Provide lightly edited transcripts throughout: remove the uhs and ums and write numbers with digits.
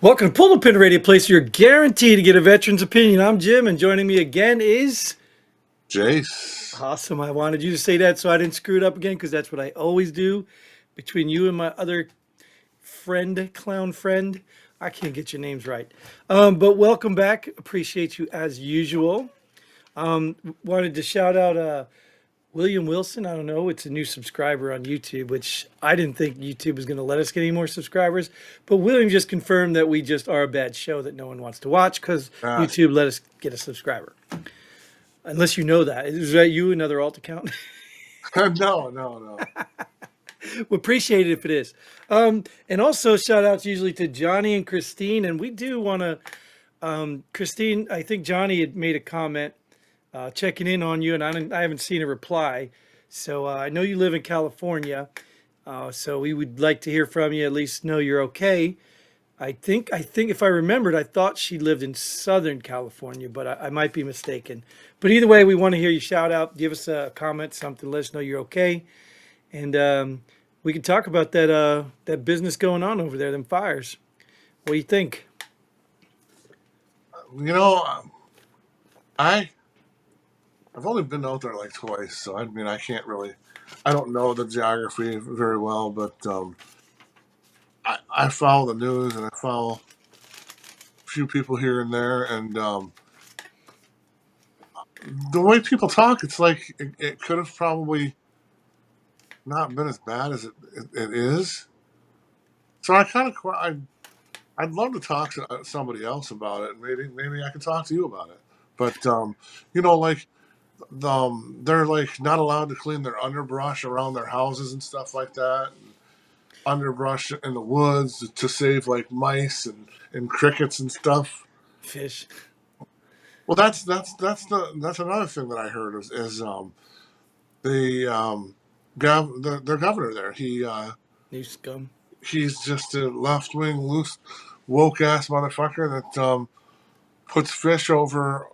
Welcome to Pull the Pin Radio, place you're guaranteed to get a veteran's opinion. I'm Jim, and joining me again is Jace. awesome. I wanted you to say that so I didn't screw it up again because that's what I always do. Between you and my other friend, clown friend, I can't get your names right. But welcome back. Appreciate you as usual. Wanted to shout out William Wilson. I don't know. It's a new subscriber on YouTube, which I didn't think YouTube was going to let us get any more subscribers. But William just confirmed that we just are a bad show that no one wants to watch because Gosh. YouTube let us get a subscriber. Unless you know that. Is that you, another alt account? No. We appreciate it if it is. And also shout outs usually to Johnny and Christine. And we do want to, Christine, I think Johnny had made a comment checking in on you, and I haven't seen a reply. So I know you live in California. So we would like to hear from you, at least know you're okay. I think if I remembered, I thought she lived in Southern California, but I might be mistaken. But either way, we want to hear you shout out, give us a comment, something, let us know you're okay. And we can talk about that business going on over there, them fires. What do you think? You know, I've only been out there like twice, so I mean, I don't know the geography very well, but I follow the news and I follow a few people here and there, and the way people talk, it's like it could have probably not been as bad as it is. So I'd love to talk to somebody else about it. Maybe I can talk to you about it. But like they're like not allowed to clean their underbrush around their houses and stuff like that. And underbrush in the woods to save like mice and crickets and stuff. Fish. Well, that's another thing that I heard is the their governor there. New scum. He's just a left wing loose woke ass motherfucker that puts fish over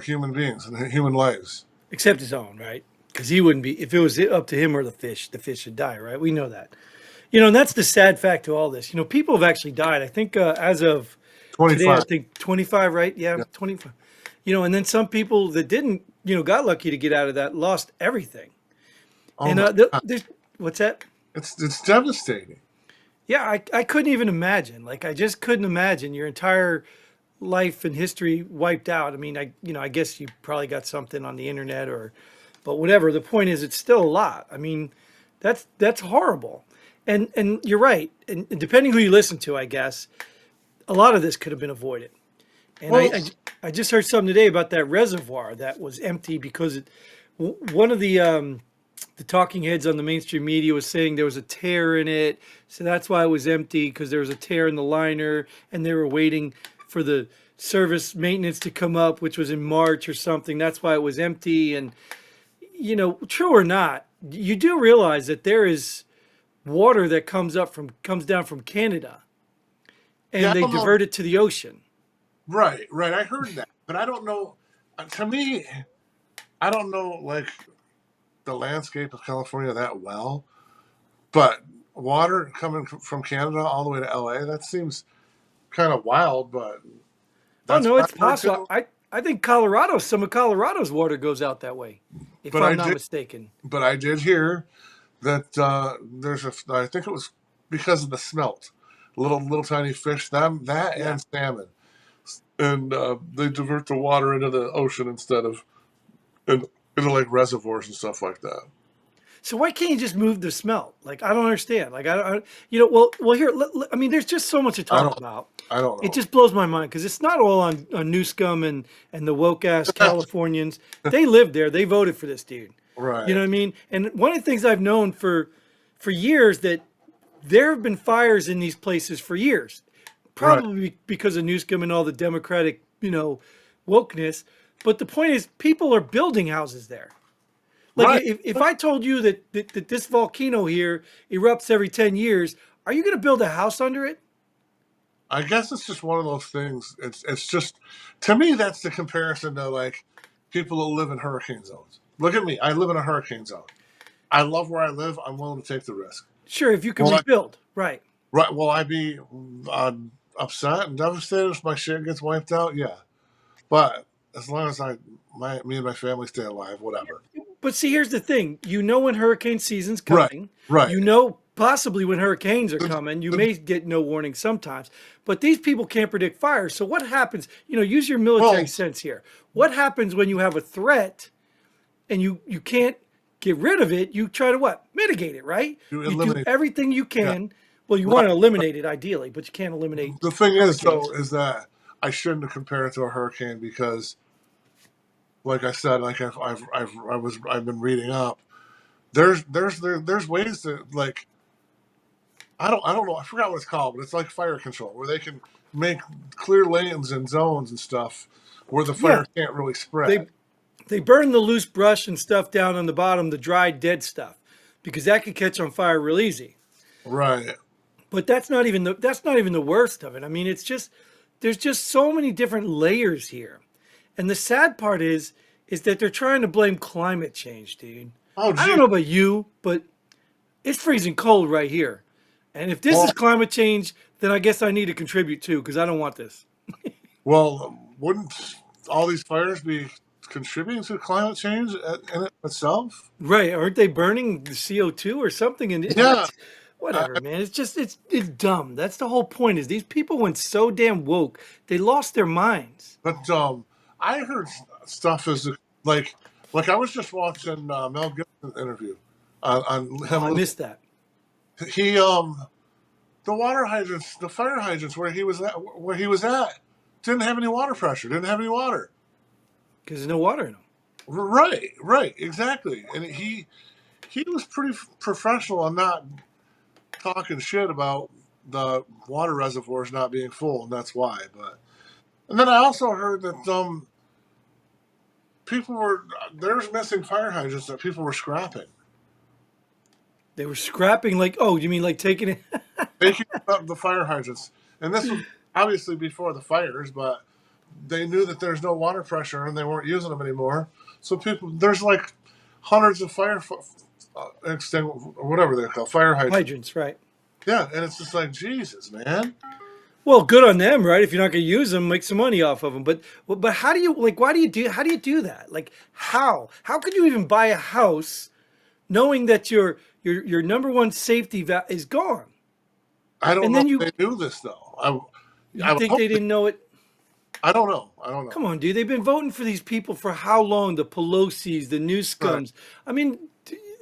human beings and human lives. Except his own, right? Because he wouldn't be, if it was up to him or the fish should die, right? We know that. And that's the sad fact to all this. People have actually died. I think as of today, I 25. think 25, right? Yeah, Yeah. 25. And then some people that didn't, got lucky to get out of that, lost everything. Oh And my God. there's, what's that? It's devastating. Yeah, I couldn't even imagine. Like, I just couldn't imagine your entire life and history wiped out. I mean, I guess you probably got something on the internet but whatever. The point is, it's still a lot. I mean, that's horrible. And you're right. And depending who you listen to, I guess a lot of this could have been avoided. And Well, I just heard something today about that reservoir that was empty because one of the talking heads on the mainstream media was saying there was a tear in it, so that's why it was empty because there was a tear in the liner, and they were waiting for the service maintenance to come up, which was in March or something. That's why it was empty. And true or not, you do realize that there is water that comes down from Canada, yeah, and I they don't know. divert it to the ocean. Right. I heard that, but I don't know. To me, I don't know like the landscape of California that well. But water coming from Canada all the way to LA, that seems kind of wild. But Oh that's no, what it's I heard possible. too. I think some of Colorado's water goes out that way, if But I'm I not did, mistaken. but I did hear that I think it was because of the smelt, little tiny fish, that Yeah. and salmon, and they divert the water into the ocean instead of into like reservoirs and stuff like that. So why can't you just move the smelt? Like, I don't understand. Like, well, here. I mean, there's just so much to I talk don't about. I don't It know. just blows my mind because it's not all on New Scum and the woke ass Californians. They lived there. They voted for this dude. You know Right, what I mean? And one of the things I've known for years that there have been fires in these places for years, right, probably because of New Scum and all the Democratic, wokeness. But the point is, people are building houses there. Like right. if I told you that this volcano here erupts every 10 years, are you going to build a house under it? I guess it's just one of those things. It's just to me that's the comparison to like people who live in hurricane zones. Look at me. I live in a hurricane zone. I love where I live. I'm willing to take the risk. Sure, if you can Will I rebuild. Right. right? Will I be upset and devastated if my shit gets wiped out. Yeah, but as long as me and my family stay alive, whatever. But see, here's the thing. You know when hurricane season's Right, coming. right. You know possibly when hurricanes are The, coming. You the, may get no warning sometimes. But these people can't predict fire. So what happens? Use your military well, sense here. What happens when you have a threat and you can't get rid of it? You try to what? Mitigate it, right? you You do eliminate. everything you Yeah, can. Well, you want right. to eliminate it ideally, but you can't eliminate The thing is, though, hurricanes. is that I shouldn't have compared it to a hurricane because, like I said, like I've been reading up. There's ways to like I don't know, I forgot what it's called, but it's like fire control where they can make clear lanes and zones and stuff where the Yeah, fire can't really spread. they they burn the loose brush and stuff down on the bottom, the dry dead stuff, because that could catch on fire real easy. Right. But that's not even the worst of it. I mean, it's just there's just so many different layers here. And the sad part is that they're trying to blame climate change, dude. Oh, I don't geez. know about you, but it's freezing cold right here. And if this is Well, climate change, then I guess I need to contribute too, because I don't want this. wouldn't all these fires be contributing to climate change in it itself? Right? Aren't they burning the CO2 or something? And Yeah. whatever, man. It's dumb. That's the whole point. Is these people went so damn woke, they lost their minds. But I heard stuff as like like I was just watching Mel Gibson's interview on Oh, him. I missed that He the water hydrants, the fire hydrants where he was at didn't have any water pressure, didn't have any water. because there's no water in them. Right, right, exactly. And he was pretty professional on not talking shit about the water reservoirs not being full, and that's why. But and then I also heard that people were there's missing fire hydrants that people were scrapping. They were scrapping like, oh, you mean like taking it? Taking up the fire hydrants. And this was obviously before the fires, but they knew that there's no water pressure and they weren't using them anymore. So there's like hundreds of whatever they're called, fire hydrants. Hydrants, right? Yeah, and it's just like Jesus, man. Well, good on them, right? If you're not going to use them, make some money off of them. But how do you like? Why do you do? How do you do that? Like how? How could you even buy a house knowing that your number one safety is gone? I don't And know then if they knew this though. you I would think hope they didn't know it? I don't know. I don't know. Come on, dude. They've been voting for these people for how long? The Pelosi's, the Right. Newscombs. I mean,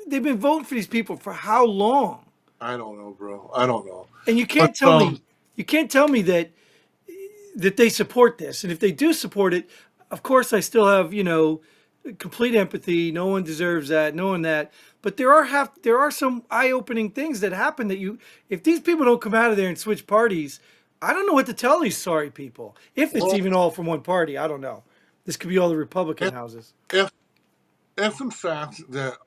they've been voting for these people for how long? I don't know, bro. I don't know. And But you can't tell me that they support this. And if they do support it, of course I still have, complete empathy. No one deserves that, no one that. But there are some eye-opening things that happen that if these people don't come out of there and switch parties, I don't know what to tell these sorry people. If it's well, even all from one party, I don't know. This could be all the Republican if houses. if if in fact that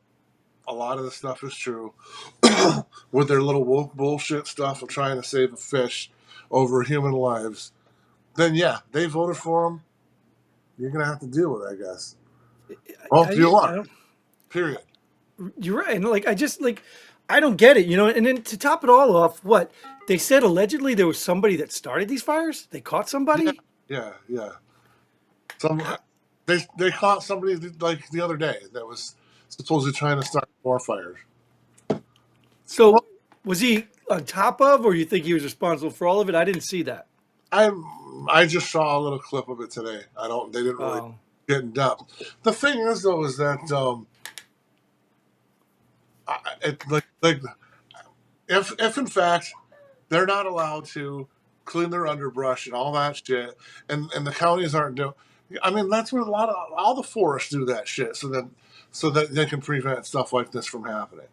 a lot of the stuff is true with their little woke bullshit stuff of trying to save a fish over human lives, then yeah, they voted for him. You're gonna have to deal with it, I guess. Well, good I luck. don't. Period. You're right. And like I just like I don't get it, And then to top it all off, what they said allegedly there was somebody that started these fires. They caught Yeah, somebody. yeah, yeah. Some they caught somebody like the other day that was supposedly trying to start more fires. Well, So was he on top of, or you think he was responsible for all of it? I didn't see that. I I just saw a little clip of it today. I don't. They didn't really Oh, get in depth. The thing is, though, is that like if in fact they're not allowed to clean their underbrush and all that shit, and the counties aren't doing. I mean, that's what a lot of all the forests do that shit, so that they can prevent stuff like this from happening.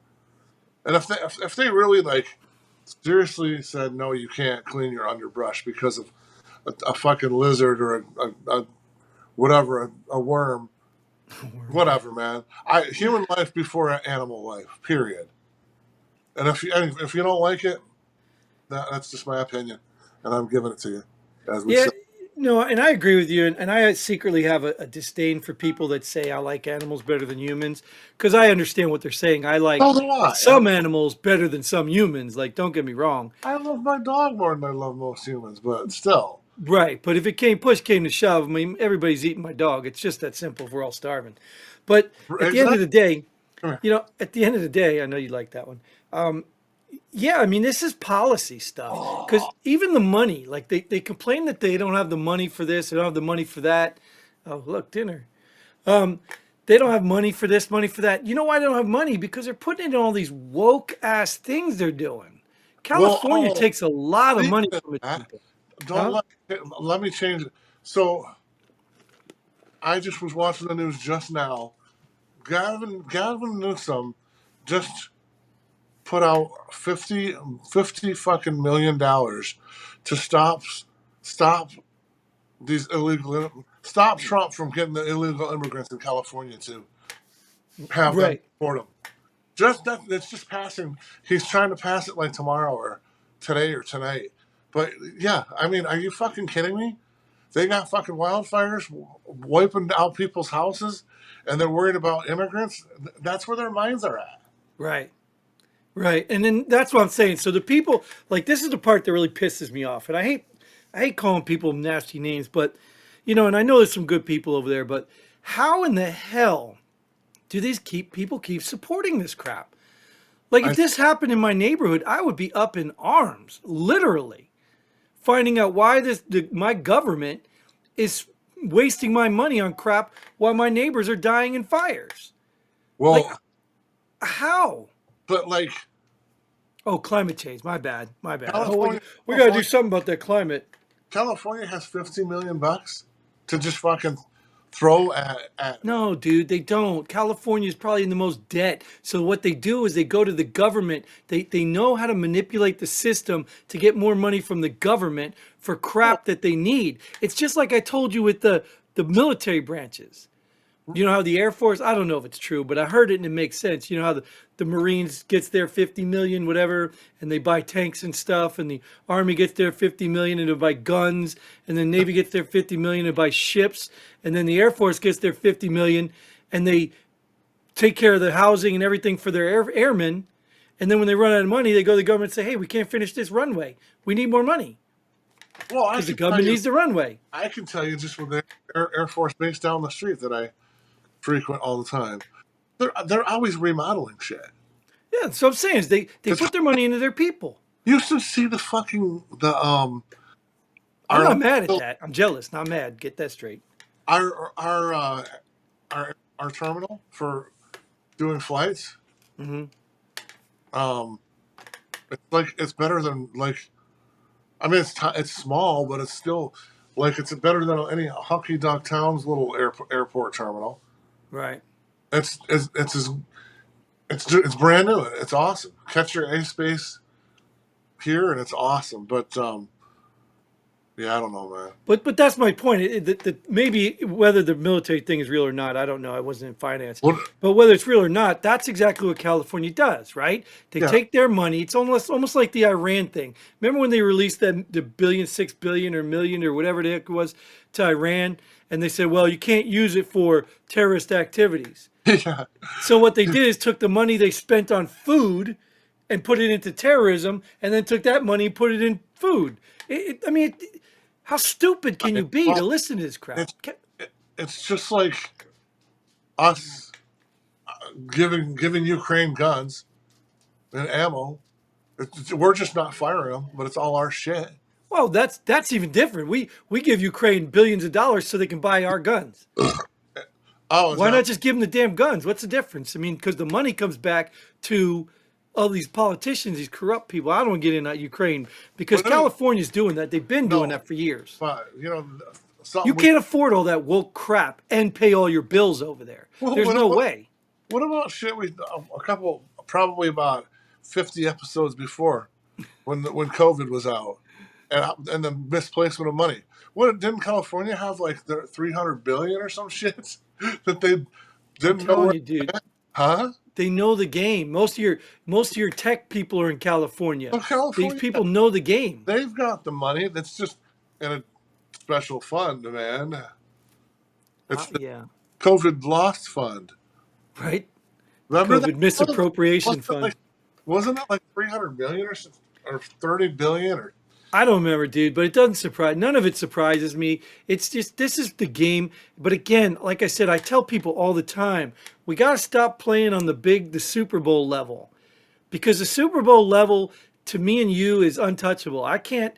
And if they really like seriously said no, you can't clean your underbrush because of a fucking lizard or a whatever a worm, whatever, man. Human life before animal life, period. And if you don't like it, that's just my opinion, and I'm giving it to you, as we yeah. said. No, and I agree with you. And I secretly have a disdain for people that say I like animals better than humans because I understand what they're saying. I like So do I. some animals better than some humans. Like, don't get me wrong. I love my dog more than I love most humans, but still. Right. But if it came, push came to shove, I mean, everybody's eating my dog. It's just that simple if we're all starving. But at the end of Exactly. the day, Come here. at the end of the day, I know you like that one. Yeah, I mean, this is policy stuff. Because even the money, like they complain that they don't have the money for this, they don't have the money for that. Oh, look, dinner. They don't have money for this, money for that. You know why they don't have money? Because they're putting it in all these woke ass things they're doing. Well, California takes a lot of money speaking of from its that, people. don't Huh? let me change it. So I just was watching the news just now. Gavin Newsom just put out fifty fucking $1 million to stop these illegal stop Trump from getting the illegal immigrants in California to have them Right. deport them. Just that it's just passing. He's trying to pass it like tomorrow or today or tonight. But yeah, I mean, are you fucking kidding me? They got fucking wildfires wiping out people's houses, and they're worried about immigrants. That's where their minds are at. Right. Right. And then that's what I'm saying. So the people, like, this is the part that really pisses me off. And I hate calling people nasty names, but and I know there's some good people over there, but how in the hell do these people keep supporting this crap? Like, if I this happened in my neighborhood, I would be up in arms, literally, finding out why my government is wasting my money on crap while my neighbors are dying in fires. Like, well, how? but like Oh, climate change. My bad. My bad. Oh, California, we got to do California, something about that climate. California has $50 million to just fucking throw at. No, dude, they don't. California is probably in the most debt. So what they do is they go to the government. They know how to manipulate the system to get more money from the government for Well, crap that they need. It's just like I told you with the military branches. You know how the Air Force, I don't know if it's true, but I heard it and it makes sense. You know how the Marines gets their 50 million, whatever, and they buy tanks and stuff, and the Army gets their 50 million and they buy guns, and the Navy gets their 50 million and buy ships, and then the Air Force gets their 50 million and they take care of the housing and everything for their airmen. And then when they run out of money, they go to the government and say, hey, we can't finish this runway. We need more money well, because the government needs the runway. I can tell you just with the Air Force base down the street that I frequent all the time. They're always remodeling shit. Yeah, so I'm saying is they It's, put their money into their people. you should see the I'm our not mad at that. I'm jealous, not mad. Get that straight. our our uh, our terminal for doing flights. Hmm. Um, it's like it's better than like I mean it's small, but it's still like it's better than any Hunky Dog Town's little airport terminal. Right. It's as it's brand new. It's awesome. Catch your A space here, and it's awesome. But yeah, I don't know, man. But that's my point. Maybe whether the military thing is real or not, I don't know. I wasn't in finance. What? But whether it's real or not, that's exactly what California does, right? They Yeah, take their money. It's almost like the Iran thing. Remember when they released the billion, 6 billion or million or whatever the heck it was to Iran, and they said, well, you can't use it for terrorist activities. yeah. So what they did is took the money they spent on food and put it into terrorism, and then took that money and put it in food. I mean, how stupid can you be to Well, listen to this crap? it's it's just like us giving Ukraine guns and ammo. We're just not firing them, but it's all our shit. Well, that's even different. We give Ukraine billions of dollars so they can buy our guns. Oh, is Why that not just give them the damn guns? What's the difference? I mean, because the money comes back to all these politicians, these corrupt people. I don't want to get in that Ukraine because but anyway, California's doing that. They've been doing no, that for years. but You something we can't afford all that woke crap and pay all your bills over there. well, There's no way. what about shit we a couple probably about 50 episodes before when COVID was out and the misplacement of money. What didn't California have like their 300 billion or some shit that they I'm didn't know telling where? you, dude. Huh? They know the game. Most of your tech people are in California. Well, These California, people know the game. they've got the money. That's just and special fund, man. It's the Yeah, COVID lost fund. right. The Remember that? COVID misappropriation Wasn't it fund. like, wasn't it like 300 million or 30 billion or I don't remember, dude, but it doesn't surprise. None of it surprises me. It's just this is the game. But again, like I said, I tell people all the time, we got to stop playing on the Super Bowl level, because the Super Bowl level to me and you is untouchable. I can't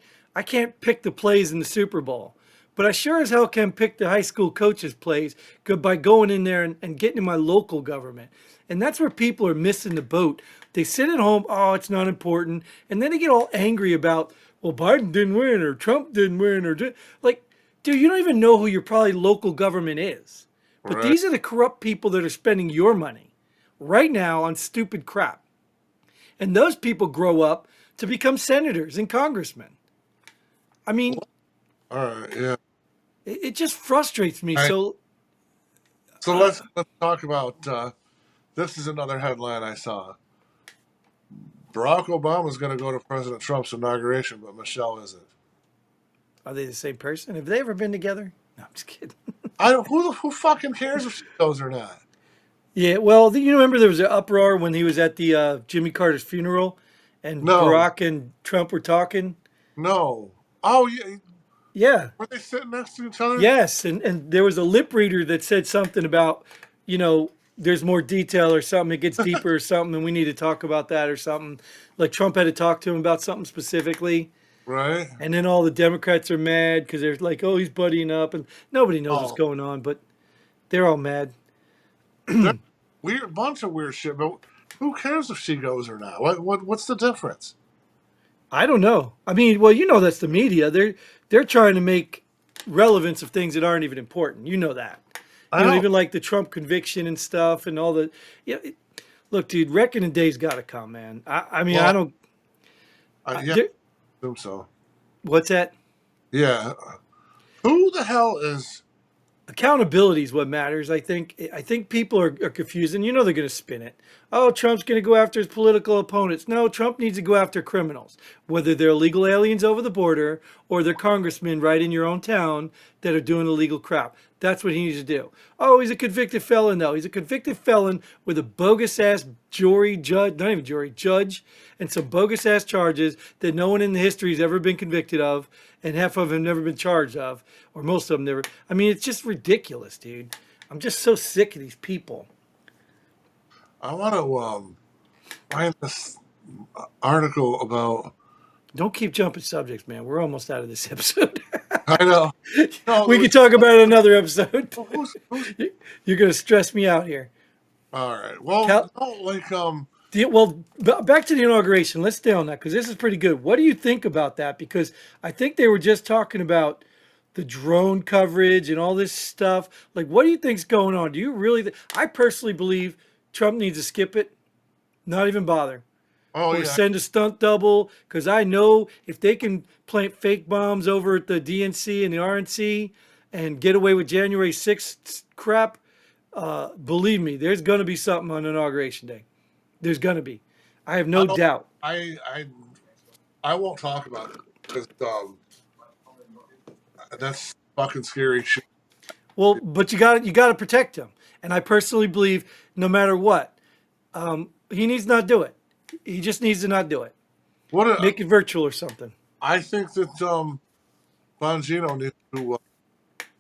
pick the plays in the Super Bowl, but I sure as hell can pick the high school coaches' plays by going in there and getting in my local government. And that's where people are missing the boat. They sit at home, oh, it's not important, and then they get all angry about, well, Biden didn't win or Trump didn't win like, dude, you don't even know who your probably local government is. But right? these are the corrupt people that are spending your money right now on stupid crap. And those people grow up to become senators and congressmen. I mean, All right, yeah. it just frustrates me. All right. So, So uh, let's talk about this. Is another headline I saw. Barack Obama is going to go to President Trump's inauguration, but Michelle isn't. are they the same person? Have they ever been together? No, I'm just kidding. I don't. Who fucking cares if she goes or not? Yeah, well, you remember there was an uproar when he was at the Jimmy Carter's funeral, and No, Barack and Trump were talking. no. Oh yeah, Yeah, were they sitting next to each other? yes, and there was a lip reader that said something about, there's more detail or something. It gets deeper or something, and we need to talk about that or something. Like Trump had to talk to him about something specifically. Right. And then all the Democrats are mad because they're like, oh, he's buddying up. And nobody knows what's Oh, going on, but they're all mad. they're weird, bunch of weird shit. But who cares if she goes or not? What's the difference? I don't know. I mean, well, that's the media. They're trying to make relevance of things that aren't even important. You know that. I know. Even like the Trump conviction and stuff and all the. Yeah, look, dude, reckoning day's got to come, man. I mean, I Well, don't. yeah, There, I assume so. what's that? Yeah. Who the hell is? Accountability is what matters. I think people are confused, and they're going to spin it. Oh, Trump's going to go after his political opponents. No, Trump needs to go after criminals, whether they're illegal aliens over the border or they're congressmen right in your own town that are doing illegal crap. That's what he needs to do. Oh, he's a convicted felon, though. He's a convicted felon with a bogus ass jury judge, not even jury judge, and some bogus ass charges that no one in the history has ever been convicted of, and half of them never been charged of, or most of them never. I mean, it's just ridiculous, dude. I'm just so sick of these people. I want to find this article about. Don't keep jumping subjects, man. We're almost out of this episode. I know. No, We there was, can talk about it another episode. who's You're going to stress me out here. all right. Well, Cal, no, like back to the inauguration. Let's stay on that because this is pretty good. What do you think about that? Because I think they were just talking about the drone coverage and all this stuff. Like, what do you think's going on? Do you really? I personally believe Trump needs to skip it, not even bother, oh or yeah, send a stunt double. Because I know if they can plant fake bombs over at the DNC and the RNC and get away with January 6th crap, believe me, there's going to be something on Inauguration Day. There's going to be. I have I no don't. doubt. I I I won't talk about it because that's fucking scary shit. Well, but you got to protect him. And I personally believe no matter what, he needs to not do it. He just needs to not do it. What Make it virtual or something. I think that Bongino needs to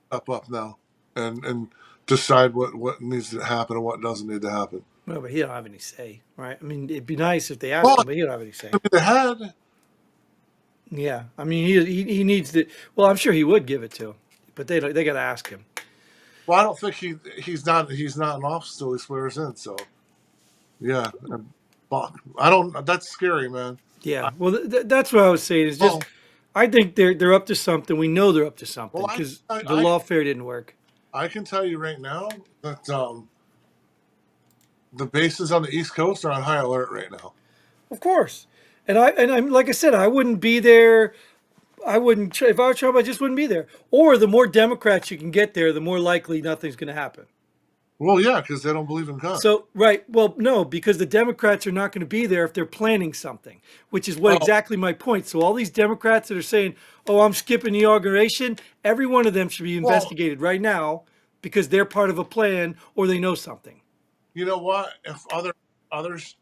step up now and decide what needs to happen and what doesn't need to happen. Well, but he don't have any say, right? I mean, it'd be nice if they asked Well, him, but he don't have any say. I mean, they had. Yeah, I mean, he needs to. Well, I'm sure he would give it to him, but they got to ask him. Well, I don't think he's not in office till he swears in. So yeah, fuck. I don't. That's scary, man. Yeah, well, that's what I was saying. Is just Well, I think they're up to something. We know they're up to something well, because I the I lawfare didn't work. I can tell you right now that the bases on the East Coast are on high alert right now. Of course, and I'm like I said, I wouldn't be there. I wouldn't if I were Trump. I just wouldn't be there. Or the more Democrats you can get there, the more likely nothing's going to happen. Well, yeah, because they don't believe in guns. So, right. Well, no, because the Democrats are not going to be there if they're planning something, which is what Oh, exactly my point. So, all these Democrats that are saying, oh, I'm skipping the inauguration, every one of them should be well, investigated right now because they're part of a plan or they know something. you know what? If others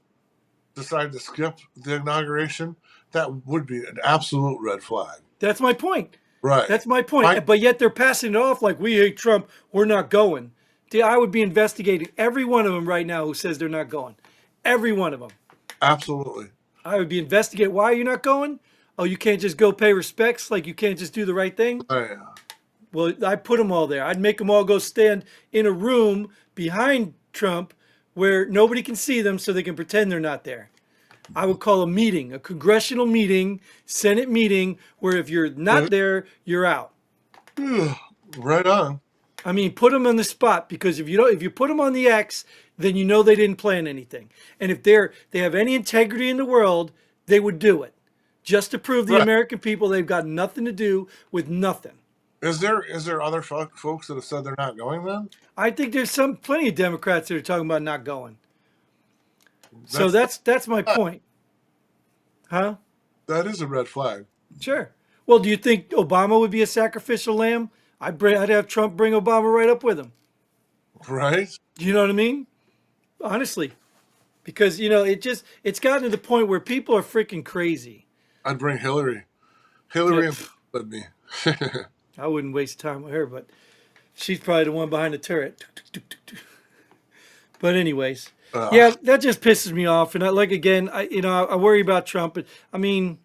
decide to skip the inauguration, that would be an absolute red flag. That's my point. Right. That's my I point. But yet they're passing it off like we hate Trump. We're not going. I would be investigating every one of them right now who says they're not going. Every one of them. absolutely. I would be investigating. Why are you not going? Oh, you can't just go pay respects? Like you can't just do the right thing? Right. Well, I put them all there. I'd make them all go stand in a room behind Trump where nobody can see them so they can pretend they're not there. I would call a meeting, a congressional meeting, Senate meeting, where if you're not there, you're out. Right on. I mean, put them on the spot because if you put them on the X, then you know they didn't plan anything. And if they have any integrity in the world, they would do it just to prove the Right. American people they've got nothing to do with nothing. Is there other folks that have said they're not going then? I think there's plenty of Democrats that are talking about not going. So That's that's my point, huh? that is a red flag. Sure. Well, do you think Obama would be a sacrificial lamb? I'd have Trump bring Obama right up with him. Right? Do you know what I mean? Honestly, because it's gotten to the point where people are freaking crazy. I'd bring Hillary. Hillary Yeah, and with me. I wouldn't waste time with her, but she's probably the one behind the turret. But anyways, yeah, that just pisses me off. And I worry about Trump. But I mean,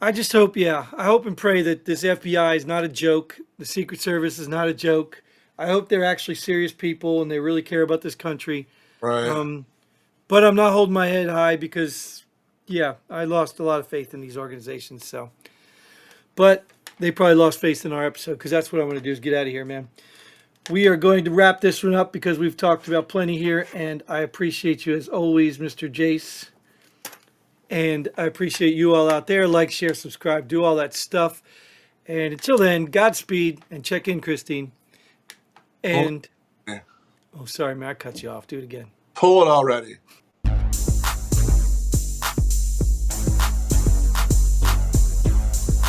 I just hope, I hope and pray that this FBI is not a joke. The Secret Service is not a joke. I hope they're actually serious people and they really care about this country. Right. But I'm not holding my head high because, I lost a lot of faith in these organizations. So, but they probably lost faith in our episode because that's what I'm going to do is get out of here, man. We are going to wrap this one up because we've talked about plenty here, and I appreciate you as always, Mr. Jace. And I appreciate you all out there. Like, share, subscribe, do all that stuff. And until then, Godspeed and check in, Christine. And Yeah. oh, sorry, man, I cut you off. Do it again. Pull it already.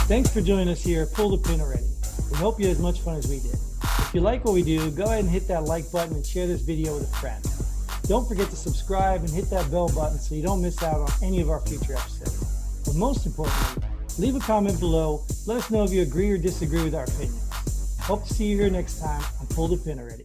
Thanks for joining us here. Pull the pin already. We hope you had as much fun as we did. If you like what we do, go ahead and hit that like button and share this video with a friend. Don't forget to subscribe and hit that bell button so you don't miss out on any of our future episodes. But most importantly, leave a comment below. Let us know if you agree or disagree with our opinions. Hope to see you here next time on Pull the Pin Already.